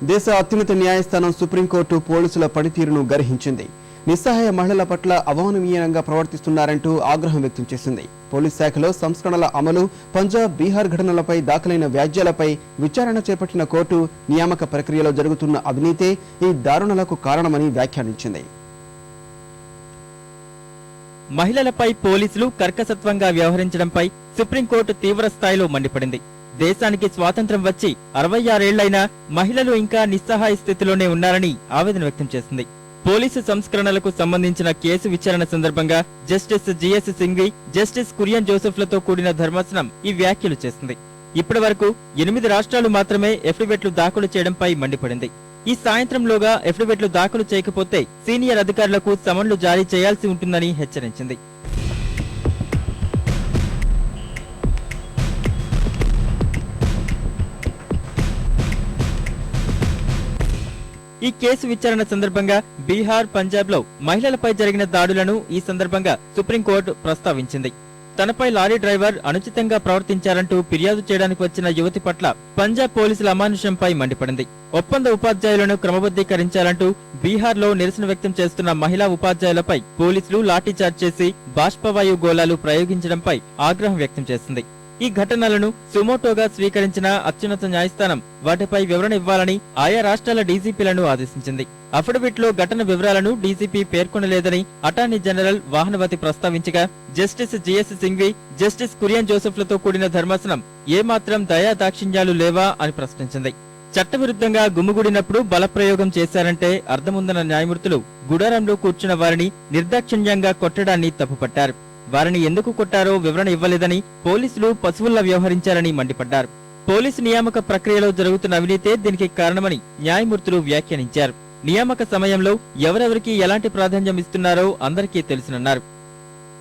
దేశ అత్యున్నత న్యాయస్థానం సుప్రీంకోర్టు పోలీసుల పనితీరును గర్హించింది. నిస్సహాయ మహిళల పట్ల అమానవీయంగా ప్రవర్తిస్తున్నారంటూ ఆగ్రహం వ్యక్తం చేసింది. పోలీస్ శాఖలో సంస్కరణల అమలు, పంజాబ్, బీహార్ ఘటనలపై దాఖలైన వ్యాజ్యాలపై విచారణ చేపట్టిన కోర్టు నియామక ప్రక్రియలో జరుగుతున్న అవినీతే ఈ దారుణాలకు కారణమని వ్యాఖ్యానించింది. మహిళలపై పోలీసులు కర్కశత్వంగా వ్యవహరించడంపై సుప్రీంకోర్టు తీవ్ర స్థాయిలో మండిపడింది. దేశానికి స్వాతంత్ర్యం వచ్చి 66 ఏళ్లైనా మహిళలు ఇంకా నిస్సహాయ స్థితిలోనే ఉన్నారని ఆవేదన వ్యక్తం చేసింది. పోలీసు సంస్కరణలకు సంబంధించిన కేసు విచారణ సందర్భంగా justice GS Singhvi, justice Kurian జోసెఫ్లతో కూడిన ధర్మాసనం ఈ వ్యాఖ్యలు చేసింది. ఇప్పటి వరకు 8 రాష్ట్రాలు మాత్రమే ఎఫిడవిట్లు దాఖలు చేయడంపై మండిపడింది. ఈ సాయంత్రంలోగా ఎఫిడవిట్లు దాఖలు చేయకపోతే సీనియర్ అధికారులకు సమన్లు జారీ చేయాల్సి ఉంటుందని హెచ్చరించింది. ఈ కేసు విచారణ సందర్భంగా బీహార్, పంజాబ్ లో మహిళలపై జరిగిన దాడులను ఈ సందర్భంగా సుప్రీంకోర్టు ప్రస్తావించింది. తనపై లారీ డ్రైవర్ అనుచితంగా ప్రవర్తించారంటూ ఫిర్యాదు చేయడానికి వచ్చిన యువతి పట్ల పంజాబ్ పోలీసుల అమానుషంపై మండిపడింది. ఒప్పంద ఉపాధ్యాయులను క్రమబద్ధీకరించాలంటూ బీహార్ లో నిరసన వ్యక్తం చేస్తున్న మహిళా ఉపాధ్యాయులపై పోలీసులు లాఠీచార్జ్ చేసి బాష్పవాయు గోళాలు ప్రయోగించడంపై ఆగ్రహం వ్యక్తం చేసింది. ఈ ఘటనలను సుమోటోగా స్వీకరించిన అత్యున్నత న్యాయస్థానం వాటిపై వివరణ ఇవ్వాలని ఆయా రాష్ట్రాల డీజీపీలను ఆదేశించింది. అఫిడవిట్లో ఘటన వివరాలను డీజీపీ పేర్కొనలేదని అటార్నీ జనరల్ వాహనవతి ప్రస్తావించగా justice GS Singhvi, justice Kurian జోసెఫ్లతో కూడిన ధర్మాసనం ఏమాత్రం దయా దాక్షిణ్యాలు లేవా అని ప్రశ్నించింది. చట్టవిరుద్ధంగా గుమ్ముగూడినప్పుడు బలప్రయోగం చేశారంటే అర్థముందన్న న్యాయమూర్తులు గుడారంలో కూర్చున్న వారిని నిర్దాక్షిణ్యంగా కొట్టడాన్ని తప్పుపట్టారు. వారిని ఎందుకు కొట్టారో వివరణ ఇవ్వలేదని, పోలీసులు పశువుల్లా వ్యవహరించారని మండిపడ్డారు. పోలీసు నియామక ప్రక్రియలో జరుగుతున్న అవినీతే దీనికి కారణమని న్యాయమూర్తులు వ్యాఖ్యానించారు. నియామక సమయంలో ఎవరెవరికి ఎలాంటి ప్రాధాన్యం ఇస్తున్నారో అందరికీ తెలుసునన్నారు.